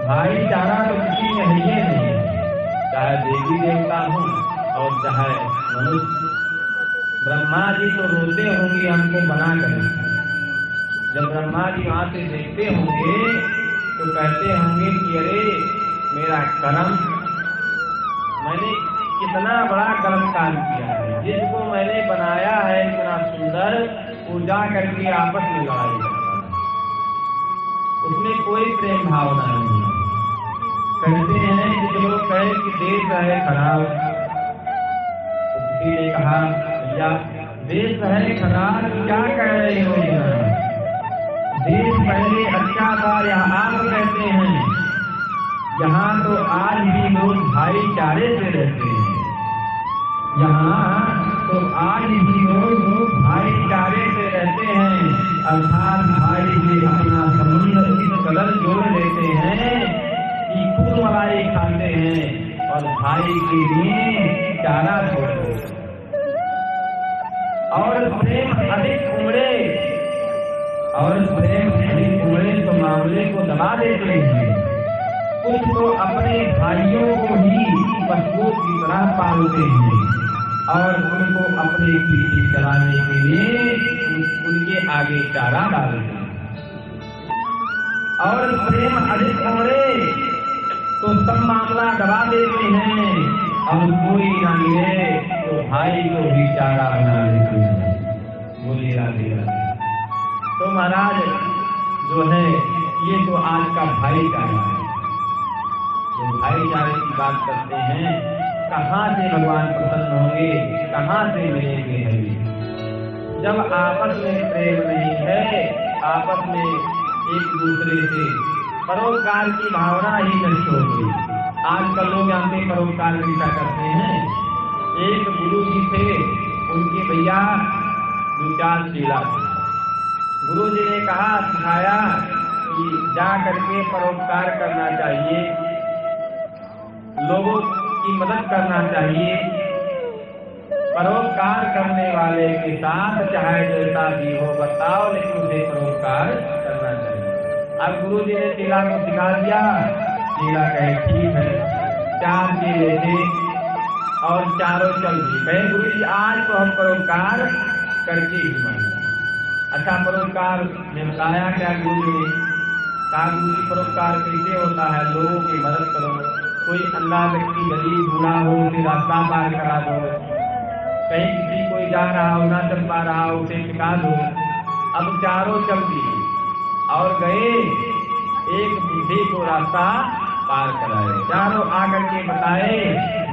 भाईचारा तो किसी में है ही नहीं, चाहे देवी देवता हो और चाहे मनुष्य। ब्रह्मा जी तो रोते होंगे हमको बना कर, जब ब्रह्मा जी वहां से देखते होंगे तो कहते होंगे कि अरे मेरा कर्म, मैंने कितना बड़ा कर्म काम किया है, जिसको मैंने बनाया है इतना सुंदर, पूजा करके आपस में लड़ाई करता है, उसमें कोई प्रेम भावना नहीं है। कहते हैं कि लोग कहे कि देश है खराब, तो किसी ने कहा भैया देश है खराब क्या कह रहे हो, देश पहले अच्छा था, यहाँ आप कहते हैं यहाँ तो आज भी लोग भाईचारे से रहते हैं, यहाँ तो आज भी लोग भाईचारे से रहते हैं, अर्थात भाई से अपना संबंध इस कदर जोड़ लेते हैं कि खुद मलाई खाते हैं और भाई के लिए चारा छोड़ देते हैं। और प्रेम अधिक उमड़े तो मामले को दबा देते हैं। कुछ तो अपने भाइयों को ही पशुओं की तरह पालते हैं और उनको अपने पीछे चलाने के लिए उनके आगे चारा डालते हैं। और प्रेम अधिक उमड़े तो सब मामला दबा देते हैं और कोई ना मिले तो भाई को भी चारा बना देते हैं। बोलिए राधे राधे। तो महाराज जो है ये तो आज का भाईचारा है। जो भाईचारे की बात करते हैं, कहाँ से भगवान प्रसन्न होंगे, कहाँ से मिलेंगे हमें, जब आपस में प्रेम नहीं है, आपस में एक दूसरे से परोपकार की भावना ही नष्ट होगी। आजकल लोग जानते परोपकार कैसा करते हैं। एक गुरु जी थे, उनके भैया 2-4 चेला थे। गुरु जी ने कहा, सिखाया कि जा करके परोपकार करना चाहिए, लोगों की मदद करना चाहिए, परोपकार करने वाले के साथ चाहे जैसा भी हो बताओ, लेकिन उसे परोपकार करना चाहिए। अब गुरु जी ने चेला को सिखा दिया, चेला कहे ठीक है। 4 चेले थे और चारों चल दिए, कहे गुरु जी आज तो हम परोपकार करके ही माने। अच्छा परोपकार ने बताया क्या गुरु जी ने कहा, गुरु जी परोपकार कैसे होता है, लोगों की मदद करो, कोई अंधा व्यक्ति गरीब बूढ़ा हो उसे रास्ता पार करा दो, कहीं किसी कोई जा रहा हो ना चल पा रहा हो उसे सिखा दो। अब चारों चल दिए और गए, एक बुढ़े को रास्ता पार कराए। चारों आकर के बताए,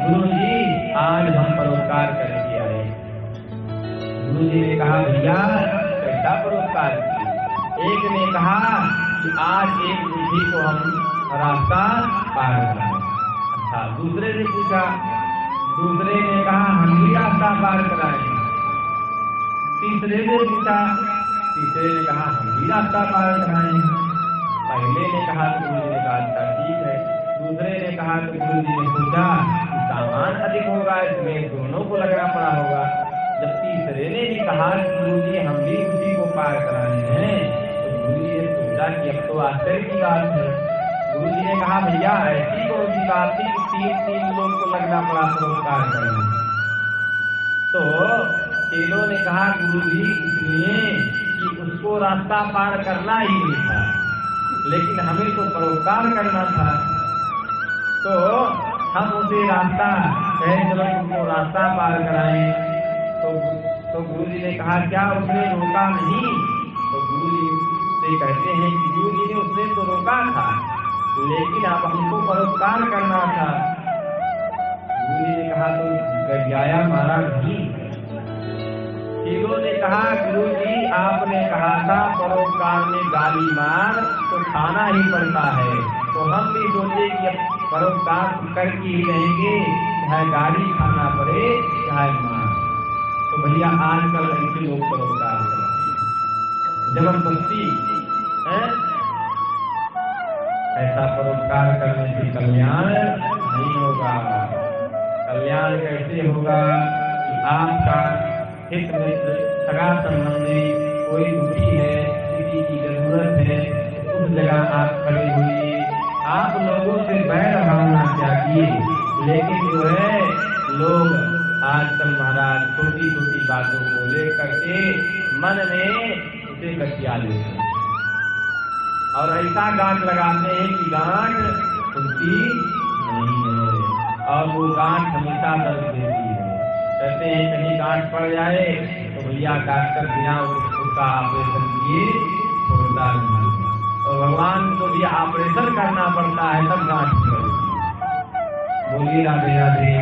गुरु जी आज हम परोपकार करके आए। गुरु जी ने कहा भैया कैसा परोपकार किए? एक ने कहा कि आज एक बुढ़ी को हम रास्ता पार कराए। अच्छा दूसरे ने पूछा, दूसरे ने कहा हम भी रास्ता पार कराए। तीसरे ने पूछा, तीसरे ने कहा हम भी रास्ता पार कराए। पहले ने कहा तो गुरु जी ने कहा अच्छा ठीक है। दूसरे ने कहा तो गुरु जी ने सोचा कि सामान अधिक होगा, इसमें दोनों को लगना पड़ा होगा। जब तीसरे ने भी कहा गुरु जी हम भी उसी को पार कराए हैं, तो गुरु जी ने सोचा कि अब तो आश्चर्य की बात है। गुरु जी ने कहा भैया ऐसी कौन सी बात थी कि 3 लोग को लगना पड़ा परोपकार करने। तो चेलों ने कहा गुरु जी इसलिए कि उसको रास्ता पार करना ही नहीं था, लेकिन हमें तो परोपकार करना था, तो हम उसे रास्ता कहे चलो तुमको रास्ता पार कराएं। तो गुरु जी ने कहा क्या उसने रोका नहीं? तो गुरु जी से कहते हैं कि गुरु जी ने उसने तो रोका था, लेकिन अब हमको परोपकार करना था। गुरु जी ने कहा तो गड़ियाया मारा नहीं। चेलों ने कहा गुरु जी आपने कहा था परोपकार में गाली मार तो खाना ही पड़ता है, तो हम भी सोचे कि अब परोपकार करके ही रहेंगे, चाहे गाली खाना पड़े चाहे मार। तो भैया आजकल ऐसे लोग परोपकार करते हैं जबरदस्ती है। ऐसा परोपकार करने से कल्याण नहीं होगा। कल्याण कैसे होगा कि आपका हित मित्र सगा संबंधी कोई दुखी है, किसी की जरूरत है, उस जगह आप खड़े हुए, आप जी। लेकिन जो है लोग आजकल महाराज छोटी छोटी बातों को लेकर के मन में उसे कटिया लेते हैं और ऐसा गांठ लगाते हैं कि गांठ खुलती नहीं है और वो गांठ हमेशा दर्द देती है। कहते हैं कहीं गांठ पड़ जाए तो भैया डॉक्टर बिना उसका ऑपरेशन किए छोड़ता नहीं, तो भगवान को भी ऑपरेशन करना पड़ता है तब गांठ पड़ेगी। बोलिए राधे राधे।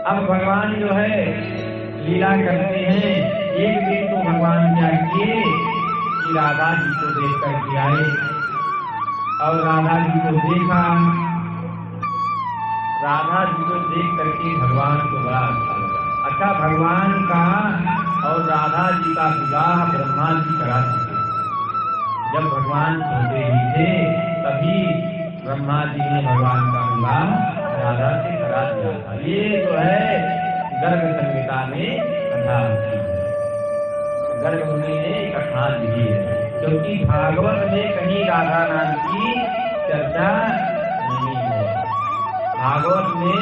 अब भगवान जो है लीला करते हैं। एक दिन तो भगवान क्या किए कि राधा जी को देख करके आए और राधा जी को देखा। राधा जी को देख करके भगवान को बड़ा अच्छा लगा। अच्छा, भगवान का और राधा जी का विवाह ब्रह्मा जी करा चुके। जब भगवान छोटे ही थे तभी ब्रह्मा जी ने भगवान का विवाह राधा से करा दिया था। ये जो है गर्ग संहिता में कथा होती है, गर्ग मुनि ने कथा दी है, क्योंकि भागवत में कहीं राधा नाम की चर्चा नहीं है। भागवत में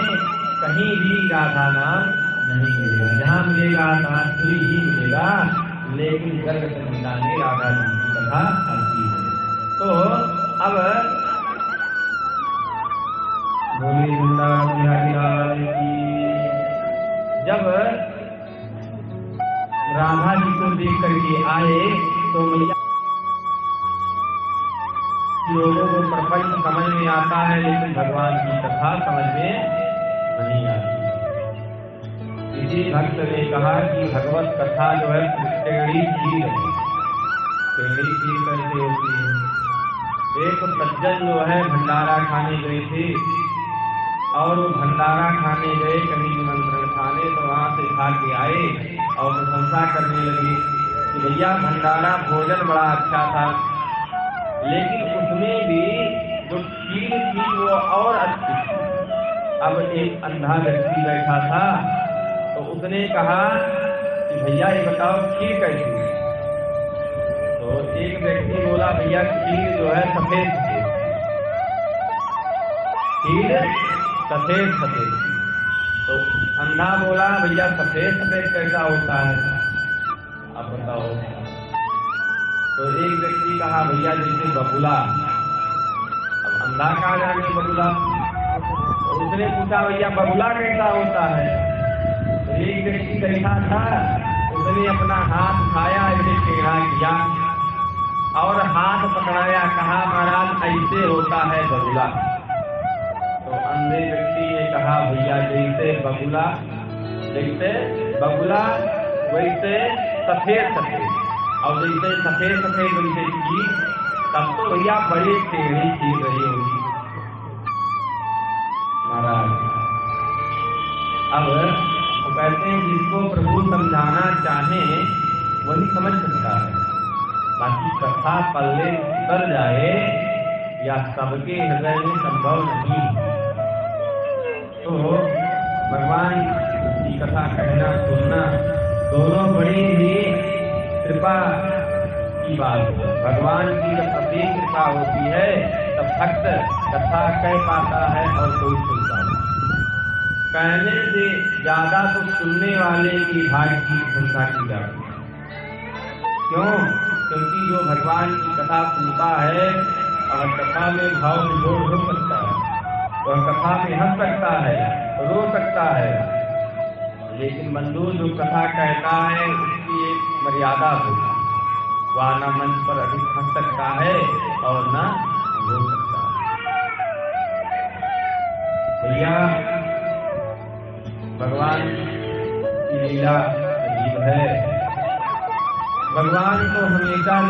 कहीं भी राधा नाम नहीं मिलेगा, जहाँ मिलेगा धात्री ही मिलेगा, लेकिन गर्ग संहिता में राधा जी की कथा आती है। तो अब बोली वृंदावन बिहारी लाल की। जब राधा जी को देख करके आए तो मैया लोगों को प्रपंच समझ में आता है, लेकिन भगवान की कथा समझ में नहीं आती। किसी भक्त ने कहा कि भगवत कथा जो है टेढ़ी खीर है। टेढ़ी खीर कैसे होती है? एक सज्जन जो है भंडारा खाने गए थे और वो भंडारा खाने गए कहीं निमंत्रण खाने, तो वहाँ से खा के आए और प्रशंसा करने लगे कि भैया भंडारा भोजन बड़ा अच्छा था, लेकिन उसमें भी जो खीर थी वो और अच्छी थी। अब एक अंधा व्यक्ति बैठा था तो उसने कहा कि भैया ये बताओ खीर कैसी है? तो एक व्यक्ति बोला भैया खीर जो है सफेद खीर सफेद सफेद। तो अंधा बोला भैया सफेद सफेद कैसा होता है, अब बताओ। तो एक व्यक्ति कहा भैया जैसे बबुला। अब अंधा कहा जाने बबुला, तो उसने पूछा भैया बबुला कैसा होता है? तो एक व्यक्ति बैठा था, उसने अपना हाथ उठाया, ऐसे टेढ़ा किया और हाथ पकड़ाया, कहा महाराज ऐसे होता है बबुला। तो अंधे व्यक्ति ने कहा भैया जैसे बबुला वैसे सफेद सफेद, और जैसे सफेद सफेद वैसे खीर, तब तो भैया बड़ी टेढ़ी खीर रही होगी महाराज। अब वो कहते हैं जिसको प्रभु समझाना चाहे वही समझ सकता है, बाकी कथा पल्ले उतर जाए या सबके हृदय में संभव नहीं। तो भगवान की कथा कहना सुनना दोनों बड़ी ही कृपा की बात है। भगवान की जब अपनी कृपा होती है तब भक्त कथा कह पाता है और कोई सुन पाता है। कहने से ज्यादा तो सुनने वाले की भाग्य की प्रशंसा की जाती है। क्यों? क्योंकि जो भगवान की कथा सुनता है और कथा में भाव विभोर हो सकता है, वह कथा में हंस सकता है, रो सकता है, लेकिन बंधु जो कथा कहता है उसकी एक मर्यादा होती है। वह न मंच पर अधिक हंस सकता है और न रो सकता है। भैया भगवान की लीला अजीब है। भगवान को हमेशा